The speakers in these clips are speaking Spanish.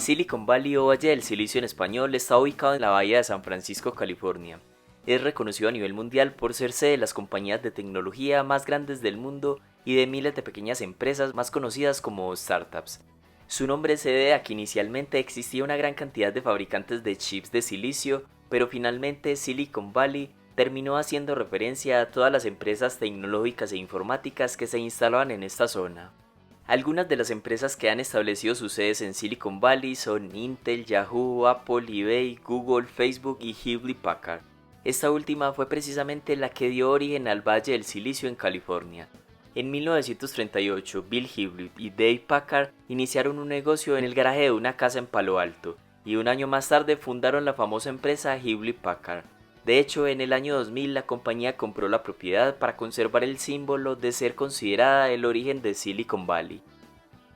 Silicon Valley o Valle del Silicio en español está ubicado en la bahía de San Francisco, California. Es reconocido a nivel mundial por ser sede de las compañías de tecnología más grandes del mundo y de miles de pequeñas empresas más conocidas como startups. Su nombre se debe a que inicialmente existía una gran cantidad de fabricantes de chips de silicio, pero finalmente Silicon Valley terminó haciendo referencia a todas las empresas tecnológicas e informáticas que se instalaban en esta zona. Algunas de las empresas que han establecido sus sedes en Silicon Valley son Intel, Yahoo, Apple, eBay, Google, Facebook y Hewlett Packard. Esta última fue precisamente la que dio origen al Valle del Silicio en California. En 1938, Bill Hewlett y Dave Packard iniciaron un negocio en el garaje de una casa en Palo Alto, y un año más tarde fundaron la famosa empresa Hewlett Packard. De hecho, en el año 2000 la compañía compró la propiedad para conservar el símbolo de ser considerada el origen de Silicon Valley.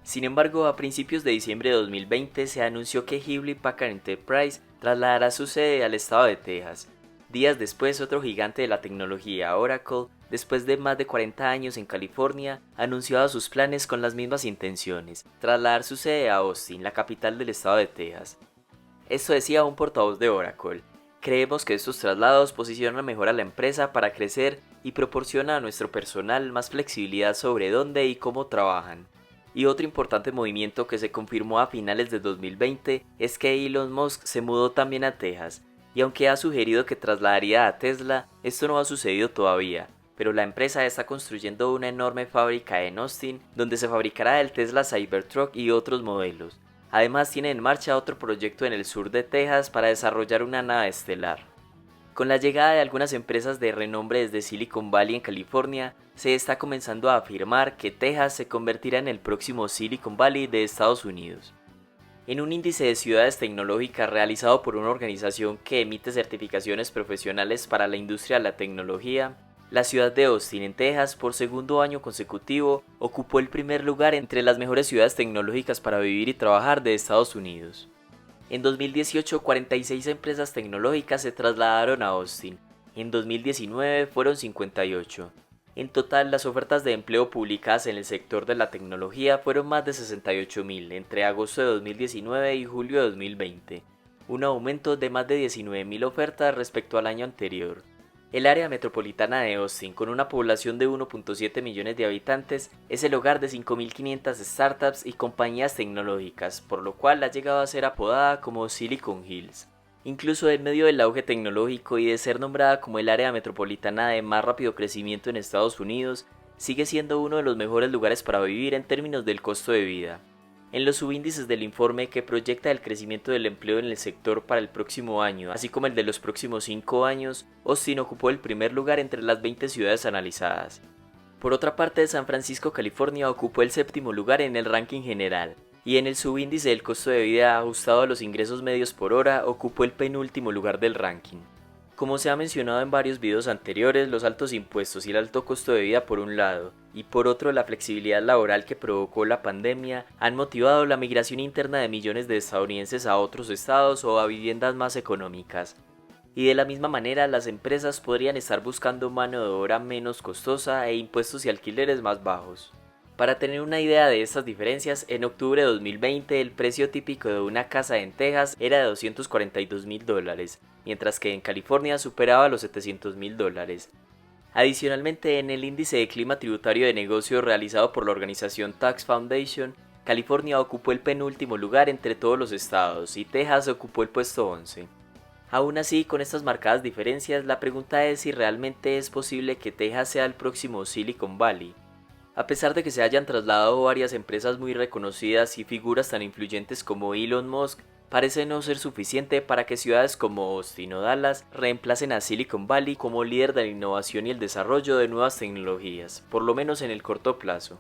Sin embargo, a principios de diciembre de 2020 se anunció que Hewlett Packard Enterprise trasladará su sede al estado de Texas. Días después, otro gigante de la tecnología, Oracle, después de más de 40 años en California, anunció sus planes con las mismas intenciones, trasladar su sede a Austin, la capital del estado de Texas. Esto decía un portavoz de Oracle. Creemos que estos traslados posicionan mejor a la empresa para crecer y proporciona a nuestro personal más flexibilidad sobre dónde y cómo trabajan. Y otro importante movimiento que se confirmó a finales de 2020 es que Elon Musk se mudó también a Texas, y aunque ha sugerido que trasladaría a Tesla, esto no ha sucedido todavía, pero la empresa está construyendo una enorme fábrica en Austin donde se fabricará el Tesla Cybertruck y otros modelos. Además tiene en marcha otro proyecto en el sur de Texas para desarrollar una nave estelar. Con la llegada de algunas empresas de renombre desde Silicon Valley en California, se está comenzando a afirmar que Texas se convertirá en el próximo Silicon Valley de Estados Unidos. En un índice de ciudades tecnológicas realizado por una organización que emite certificaciones profesionales para la industria de la tecnología, la ciudad de Austin, en Texas, por segundo año consecutivo, ocupó el primer lugar entre las mejores ciudades tecnológicas para vivir y trabajar de Estados Unidos. En 2018, 46 empresas tecnológicas se trasladaron a Austin. En 2019 fueron 58. En total, las ofertas de empleo publicadas en el sector de la tecnología fueron más de 68.000 entre agosto de 2019 y julio de 2020, un aumento de más de 19.000 ofertas respecto al año anterior. El área metropolitana de Austin, con una población de 1.7 millones de habitantes, es el hogar de 5.500 startups y compañías tecnológicas, por lo cual ha llegado a ser apodada como Silicon Hills. Incluso en medio del auge tecnológico y de ser nombrada como el área metropolitana de más rápido crecimiento en Estados Unidos, sigue siendo uno de los mejores lugares para vivir en términos del costo de vida. En los subíndices del informe que proyecta el crecimiento del empleo en el sector para el próximo año, así como el de los próximos 5 años, Austin ocupó el primer lugar entre las 20 ciudades analizadas. Por otra parte, San Francisco, California, ocupó el séptimo lugar en el ranking general, y en el subíndice del costo de vida ajustado a los ingresos medios por hora, ocupó el penúltimo lugar del ranking. Como se ha mencionado en varios videos anteriores, los altos impuestos y el alto costo de vida por un lado, y por otro la flexibilidad laboral que provocó la pandemia, han motivado la migración interna de millones de estadounidenses a otros estados o a viviendas más económicas. Y de la misma manera, las empresas podrían estar buscando mano de obra menos costosa e impuestos y alquileres más bajos. Para tener una idea de estas diferencias, en octubre de 2020 el precio típico de una casa en Texas era de $242.000, mientras que en California superaba los $700.000. Adicionalmente, en el índice de clima tributario de negocios realizado por la organización Tax Foundation, California ocupó el penúltimo lugar entre todos los estados y Texas ocupó el puesto 11. Aún así, con estas marcadas diferencias, la pregunta es si realmente es posible que Texas sea el próximo Silicon Valley. A pesar de que se hayan trasladado varias empresas muy reconocidas y figuras tan influyentes como Elon Musk, parece no ser suficiente para que ciudades como Austin o Dallas reemplacen a Silicon Valley como líder de la innovación y el desarrollo de nuevas tecnologías, por lo menos en el corto plazo.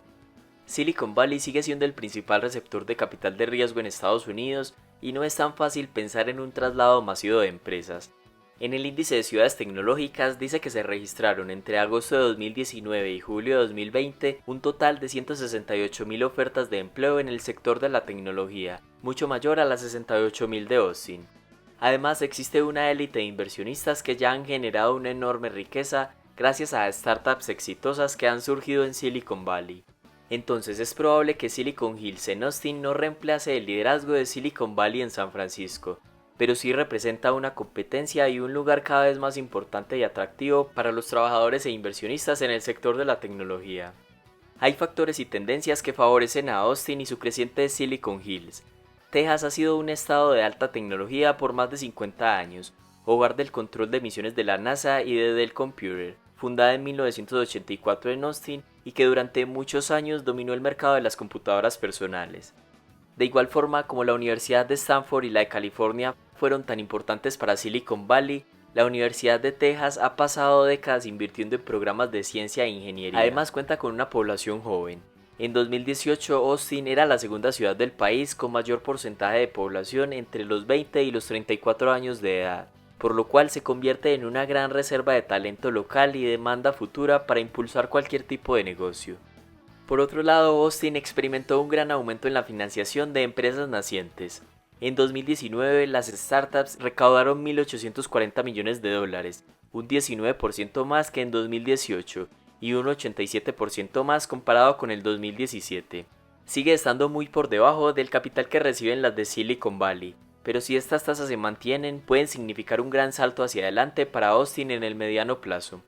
Silicon Valley sigue siendo el principal receptor de capital de riesgo en Estados Unidos y no es tan fácil pensar en un traslado masivo de empresas. En el índice de ciudades tecnológicas dice que se registraron entre agosto de 2019 y julio de 2020 un total de 168.000 ofertas de empleo en el sector de la tecnología, mucho mayor a las 68.000 de Austin. Además, existe una élite de inversionistas que ya han generado una enorme riqueza gracias a startups exitosas que han surgido en Silicon Valley. Entonces es probable que Silicon Hills en Austin no reemplace el liderazgo de Silicon Valley en San Francisco, pero sí representa una competencia y un lugar cada vez más importante y atractivo para los trabajadores e inversionistas en el sector de la tecnología. Hay factores y tendencias que favorecen a Austin y su creciente Silicon Hills. Texas ha sido un estado de alta tecnología por más de 50 años, hogar del control de misiones de la NASA y de Dell Computer, fundada en 1984 en Austin y que durante muchos años dominó el mercado de las computadoras personales. De igual forma como la Universidad de Stanford y la de California fueron tan importantes para Silicon Valley, la Universidad de Texas ha pasado décadas invirtiendo en programas de ciencia e ingeniería. Además cuenta con una población joven. En 2018 Austin era la segunda ciudad del país con mayor porcentaje de población entre los 20 y los 34 años de edad, por lo cual se convierte en una gran reserva de talento local y demanda futura para impulsar cualquier tipo de negocio. Por otro lado, Austin experimentó un gran aumento en la financiación de empresas nacientes. En 2019, las startups recaudaron 1.840 millones de dólares, un 19% más que en 2018 y un 87% más comparado con el 2017. Sigue estando muy por debajo del capital que reciben las de Silicon Valley, pero si estas tasas se mantienen, pueden significar un gran salto hacia adelante para Austin en el mediano plazo.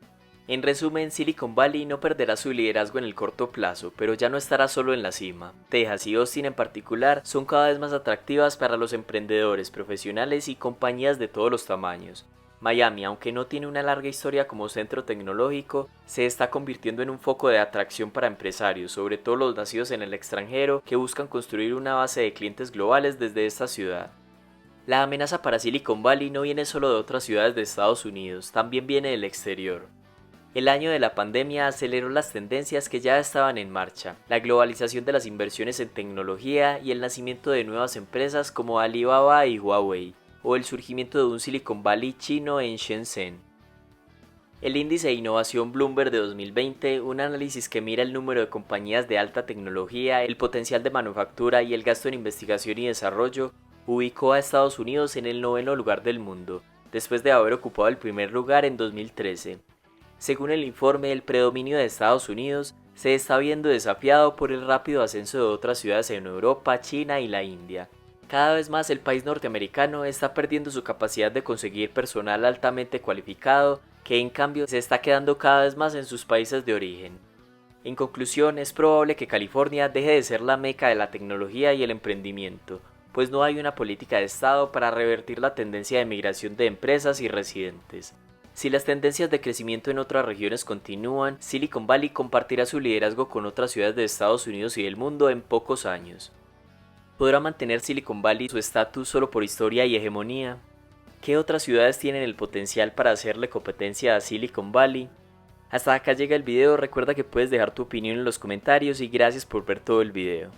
En resumen, Silicon Valley no perderá su liderazgo en el corto plazo, pero ya no estará solo en la cima. Texas y Austin en particular son cada vez más atractivas para los emprendedores, profesionales y compañías de todos los tamaños. Miami, aunque no tiene una larga historia como centro tecnológico, se está convirtiendo en un foco de atracción para empresarios, sobre todo los nacidos en el extranjero, que buscan construir una base de clientes globales desde esta ciudad. La amenaza para Silicon Valley no viene solo de otras ciudades de Estados Unidos, también viene del exterior. El año de la pandemia aceleró las tendencias que ya estaban en marcha, la globalización de las inversiones en tecnología y el nacimiento de nuevas empresas como Alibaba y Huawei, o el surgimiento de un Silicon Valley chino en Shenzhen. El índice de innovación Bloomberg de 2020, un análisis que mira el número de compañías de alta tecnología, el potencial de manufactura y el gasto en investigación y desarrollo, ubicó a Estados Unidos en el 9º lugar del mundo, después de haber ocupado el primer lugar en 2013. Según el informe, el predominio de Estados Unidos se está viendo desafiado por el rápido ascenso de otras ciudades en Europa, China y la India. Cada vez más el país norteamericano está perdiendo su capacidad de conseguir personal altamente cualificado, que en cambio se está quedando cada vez más en sus países de origen. En conclusión, es probable que California deje de ser la meca de la tecnología y el emprendimiento, pues no hay una política de Estado para revertir la tendencia de migración de empresas y residentes. Si las tendencias de crecimiento en otras regiones continúan, Silicon Valley compartirá su liderazgo con otras ciudades de Estados Unidos y del mundo en pocos años. ¿Podrá mantener Silicon Valley su estatus solo por historia y hegemonía? ¿Qué otras ciudades tienen el potencial para hacerle competencia a Silicon Valley? Hasta acá llega el video, recuerda que puedes dejar tu opinión en los comentarios y gracias por ver todo el video.